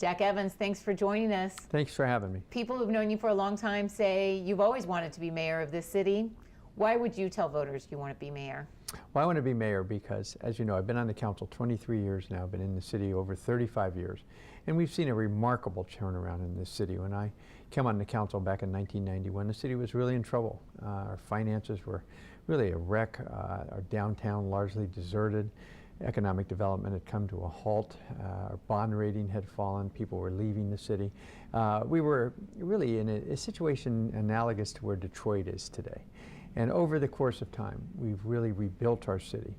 Jack Evans, thanks for joining us. Thanks for having me. People who've known you for a long time say you've always wanted to be mayor of this city. Why would you tell voters you want to be mayor? Well, I want to be mayor because, as you know, I've been on the council 23 years now, been in the city over 35 years, and we've seen a remarkable turnaround in this city. When I came on the council back in 1991, the city was really in trouble. Our finances were really a wreck. Our downtown largely deserted. Economic development had come to a halt. Our bond rating had fallen. People were leaving the city. We were really in a situation analogous to where Detroit is today. And over the course of time, we've really rebuilt our city,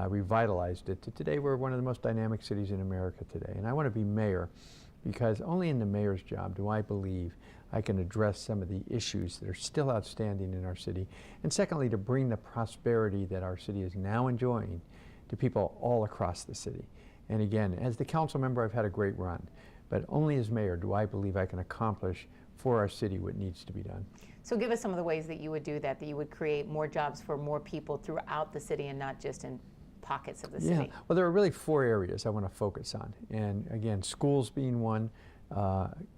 revitalized it. Today, we're one of the most dynamic cities in America today. And I want to be mayor because only in the mayor's job do I believe I can address some of the issues that are still outstanding in our city. And secondly, to bring the prosperity that our city is now enjoying to people all across the city. And again, as the council member, I've had a great run. But only as mayor do I believe I can accomplish for our city what needs to be done. So give us some of the ways that you would do that you would create more jobs for more people throughout the city and not just in pockets of the city. Well, there are really 4 areas I want to focus on. And again, schools being one,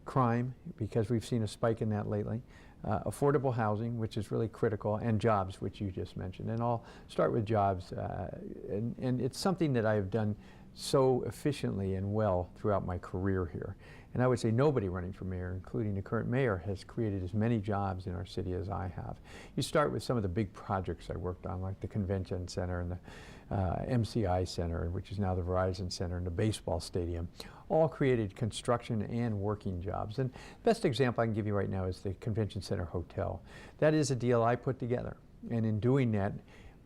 crime, because we've seen a spike in that lately, affordable housing, which is really critical, and jobs, which you just mentioned. And I'll start with jobs. And it's something that I have done so efficiently and well throughout my career here. And I would say nobody running for mayor, including the current mayor, has created as many jobs in our city as I have. You start with some of the big projects I worked on, like the Convention Center and the MCI Center, which is now the Verizon Center, and the baseball stadium. All created construction and working jobs. And the best example I can give you right now is the Convention Center Hotel. That is a deal I put together. And in doing that,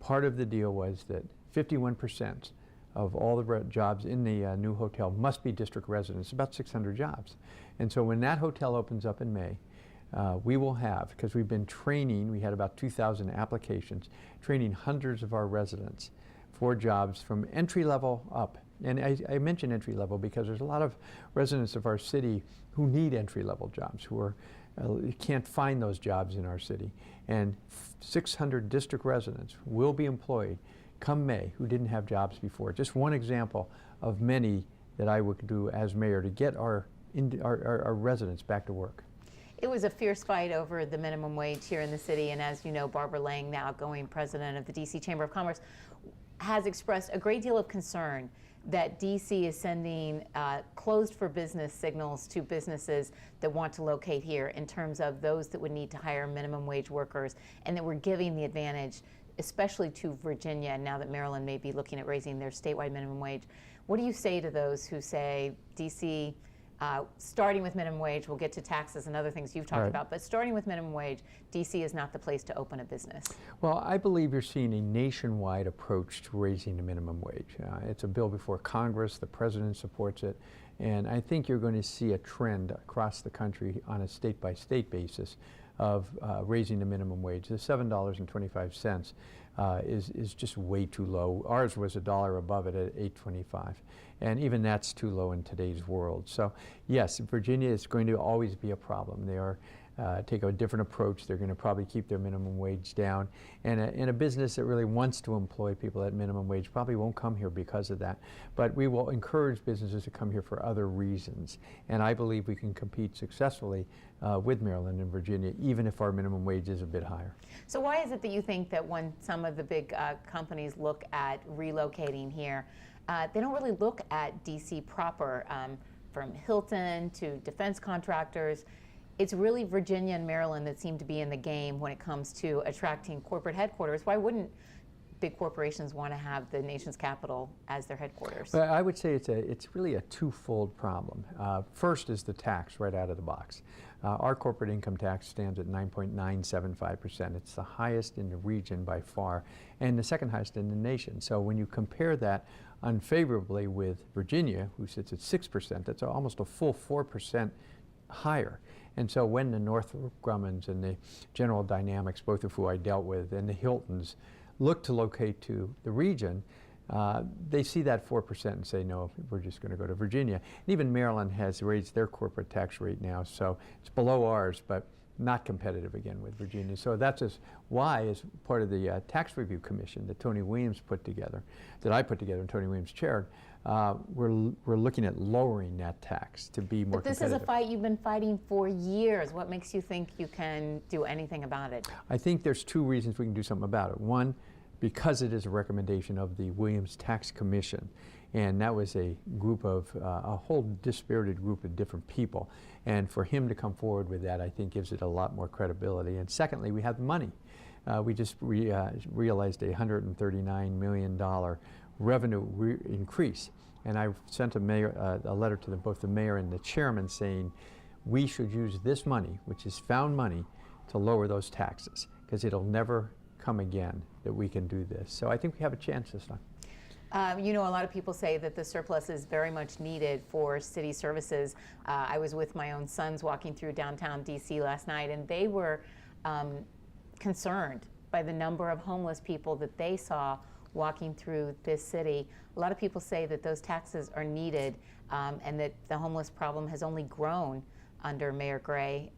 part of the deal was that 51% of all the jobs in the new hotel must be district residents, about 600 jobs. And so when that hotel opens up in May, we will have, because we've been training, we had about 2,000 applications, training hundreds of our residents for jobs from entry level up. And I mention entry level because there's a lot of residents of our city who need entry level jobs, who are can't find those jobs in our city. And 600 district residents will be employed come May who didn't have jobs before. Just one example of many that I would do as mayor to get our residents back to work. It was a fierce fight over the minimum wage here in the city, and as you know, Barbara Lang, the outgoing president of the DC Chamber of Commerce, has expressed a great deal of concern that DC is sending closed for business signals to businesses that want to locate here in terms of those that would need to hire minimum wage workers, and that we're giving the advantage especially to Virginia, now that Maryland may be looking at raising their statewide minimum wage. What do you say to those who say DC, starting with minimum wage, we'll get to taxes and other things you've talked about, but starting with minimum wage, DC is not the place to open a business? Well, I believe you're seeing a nationwide approach to raising the minimum wage. It's a bill before Congress, the president supports it, and I think you're going to see a trend across the country on a state-by-state basis of raising the minimum wage. The $7.25 is just way too low. Ours was $1 above it at $8.25, and even that's too low in today's world. So yes, Virginia is going to always be a problem. They are take a different approach. They're going to probably keep their minimum wage down, and a business that really wants to employ people at minimum wage probably won't come here because of that. But we will encourage businesses to come here for other reasons, and I believe we can compete successfully with Maryland and Virginia, even if our minimum wage is a bit higher. So why is it that you think that when some of the big companies look at relocating here, they don't really look at DC proper, from Hilton to defense contractors? It's really Virginia and Maryland that seem to be in the game when it comes to attracting corporate headquarters. Why wouldn't big corporations want to have the nation's capital as their headquarters? Well, I would say it's really a twofold problem. First is the tax right out of the box. Our corporate income tax stands at 9.975%. It's the highest in the region by far, and the second highest in the nation. So when you compare that unfavorably with Virginia, who sits at 6%, that's almost a full 4% higher. And so when the Northrop Grummons and the General Dynamics, both of who I dealt with, and the Hiltons look to locate to the region, they see that 4% and say, no, we're just going to go to Virginia. And even Maryland has raised their corporate tax rate now, so it's below ours, but not competitive again with Virginia. So that's why, as part of the Tax Review Commission that Tony Williams put together, that I put together and Tony Williams chaired, we're looking at lowering that tax to be more competitive. But this is a fight you've been fighting for years. What makes you think you can do anything about it? I think there's two reasons we can do something about it. One, because it is a recommendation of the Williams Tax Commission, and that was a group of, a whole dispirited group of different people. And for him to come forward with that, I think gives it a lot more credibility. And secondly, we have the money. We just realized a $139 million revenue increase. And I sent a letter to both the mayor and the chairman saying, we should use this money, which is found money, to lower those taxes, because it'll never come again that we can do this. So I think we have a chance this time. You know, a lot of people say that the surplus is very much needed for city services. I was with my own sons walking through downtown DC last night, and they were concerned by the number of homeless people that they saw walking through this city. A lot of people say that those taxes are needed, and that the homeless problem has only grown under Mayor Gray.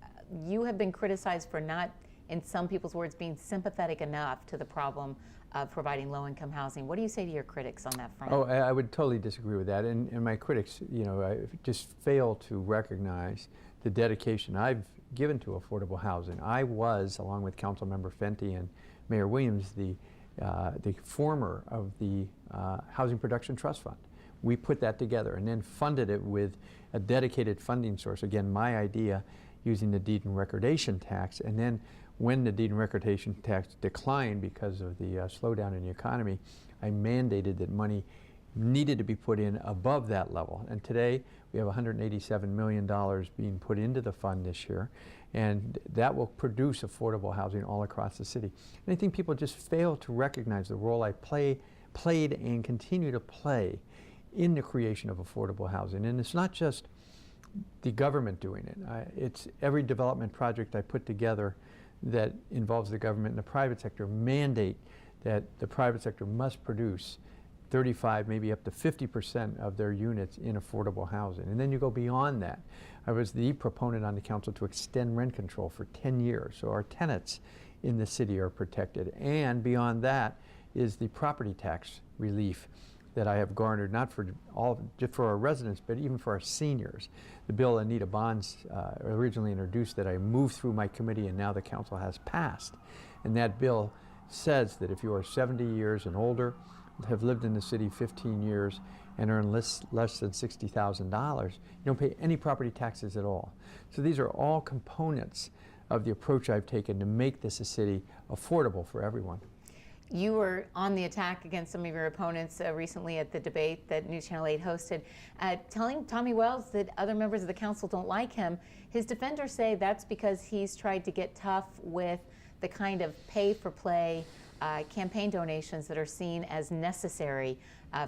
You have been criticized for not, in some people's words, being sympathetic enough to the problem of providing low-income housing. What do you say to your critics on that front? Oh, I would totally disagree with that. And my critics, you know, just fail to recognize the dedication I've given to affordable housing. I was, along with Councilmember Fenty and Mayor Williams, the former of the Housing Production Trust Fund. We put that together and then funded it with a dedicated funding source. Again, my idea, using the deed and recordation tax, and then when the deed and recordation tax declined because of the slowdown in the economy, I mandated that money needed to be put in above that level. And today we have $187 million being put into the fund this year, and that will produce affordable housing all across the city. And I think people just fail to recognize the role I played and continue to play in the creation of affordable housing. And it's not just the government doing it. It's every development project I put together that involves the government and the private sector mandate that the private sector must produce 35, maybe up to 50% of their units in affordable housing. And then you go beyond that. I was the proponent on the council to extend rent control for 10 years, so our tenants in the city are protected. And beyond that is the property tax relief that I have garnered, not for just for our residents, but even for our seniors. The bill Anita Bonds originally introduced that I moved through my committee and now the council has passed. And that bill says that if you are 70 years and older, have lived in the city 15 years, and earn less than $60,000, you don't pay any property taxes at all. So these are all components of the approach I've taken to make this a city affordable for everyone. You were on the attack against some of your opponents recently at the debate that News Channel 8 hosted, telling Tommy Wells that other members of the council don't like him. His defenders say that's because he's tried to get tough with the kind of pay-for-play campaign donations that are seen as necessary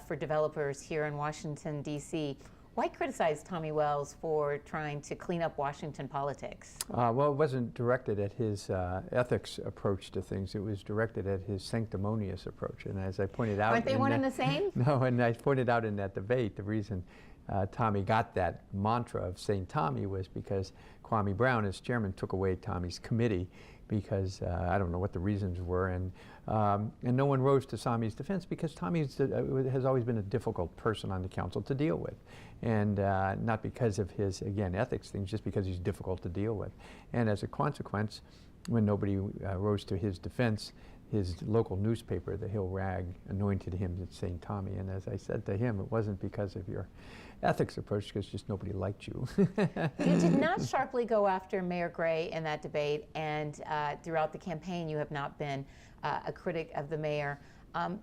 for developers here in Washington, D.C. Why criticize Tommy Wells for trying to clean up Washington politics? Well, it wasn't directed at his ethics approach to things. It was directed at his sanctimonious approach. And as I pointed out— Aren't they one and the same? No, and I pointed out in that debate, the reason Tommy got that mantra of St. Tommy was because Kwame Brown, as chairman, took away Tommy's committee because I don't know what the reasons were, and no one rose to Tommy's defense because Tommy has always been a difficult person on the council to deal with, and not because of his, again, ethics things, just because he's difficult to deal with. And as a consequence, when nobody rose to his defense, his local newspaper, the Hill Rag, anointed him as St. Tommy. And as I said to him, it wasn't because of your ethics approach, because just nobody liked you. You did not sharply go after Mayor Gray in that debate, and throughout the campaign you have not been a critic of the mayor.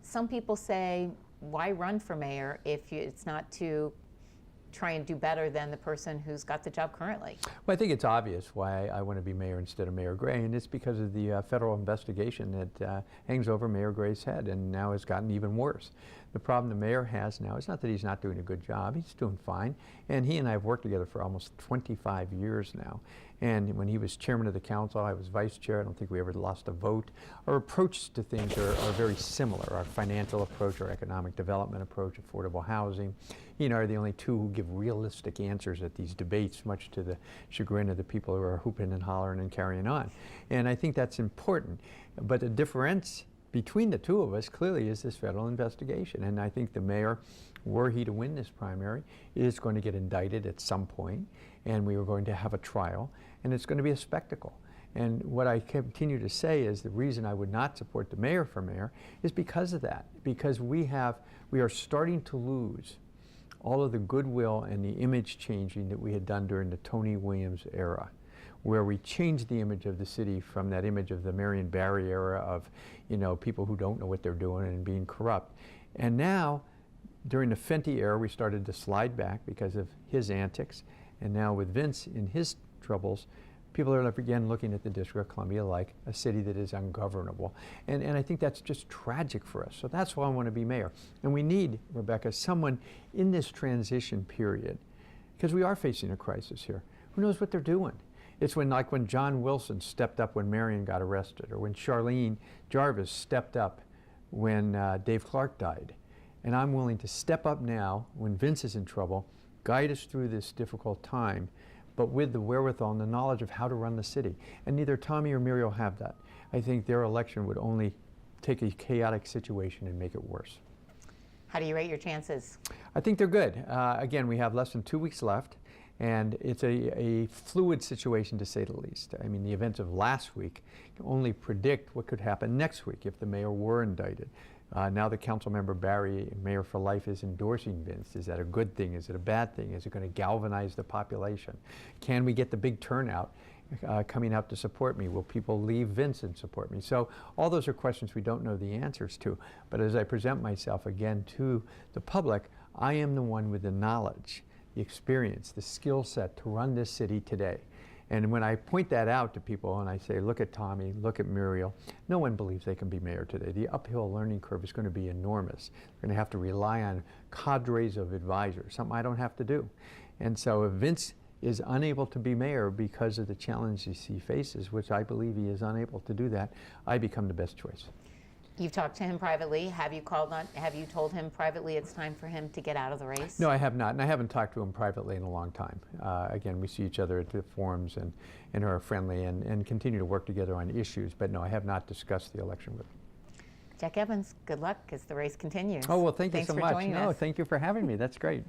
Some people say, why run for mayor if it's not to try and do better than the person who's got the job currently? Well, I think it's obvious why I want to be mayor instead of Mayor Gray, and it's because of the federal investigation that hangs over Mayor Gray's head and now has gotten even worse. The problem the mayor has now is not that he's not doing a good job, he's doing fine. And he and I have worked together for almost 25 years now. And when he was chairman of the council, I was vice chair. I don't think we ever lost a vote. Our approach to things are very similar. Our financial approach, our economic development approach, affordable housing, are the only two who give realistic answers at these debates, much to the chagrin of the people who are hooping and hollering and carrying on. And I think that's important. But the difference between the two of us clearly is this federal investigation. And I think the mayor, were he to win this primary, is going to get indicted at some point, and we are going to have a trial, and it's going to be a spectacle. And what I continue to say is the reason I would not support the mayor for mayor is because of that, because we are starting to lose all of the goodwill and the image changing that we had done during the Tony Williams era, where we changed the image of the city from that image of the Marion Barry era of, people who don't know what they're doing and being corrupt. And now, during the Fenty era, we started to slide back because of his antics. And now with Vince in his troubles, people are again looking at the District of Columbia like a city that is ungovernable. And I think that's just tragic for us. So that's why I want to be mayor. And we need, Rebecca, someone in this transition period, because we are facing a crisis here. Who knows what they're doing? It's when John Wilson stepped up when Marion got arrested, or when Charlene Jarvis stepped up when Dave Clark died. And I'm willing to step up now when Vince is in trouble, guide us through this difficult time, but with the wherewithal and the knowledge of how to run the city. And neither Tommy or Muriel have that. I think their election would only take a chaotic situation and make it worse. How do you rate your chances? I think they're good. Again, we have less than 2 weeks left, and it's a fluid situation to say the least. I mean, the events of last week can only predict what could happen next week if the mayor were indicted. Now the council member Barry, mayor for life, is endorsing Vince. Is that a good thing? Is it a bad thing? Is it going to galvanize the population? Can we get the big turnout coming out to support me? Will people leave Vince and support me? So all those are questions we don't know the answers to. But as I present myself again to the public, I am the one with the knowledge, the experience, the skill set to run this city today. And when I point that out to people and I say, look at Tommy, look at Muriel, no one believes they can be mayor today. The uphill learning curve is going to be enormous. They're going to have to rely on cadres of advisors, something I don't have to do. And so if Vince is unable to be mayor because of the challenges he faces, which I believe he is unable to do that, I become the best choice. You've talked to him privately. Have you told him privately it's time for him to get out of the race? No, I have not, and I haven't talked to him privately in a long time. Again, we see each other at the forums and are friendly and continue to work together on issues, but no, I have not discussed the election with him. Jack Evans, good luck as the race continues. Oh, well, thank you so much. Thanks for joining us. No, thank you for having me. That's great.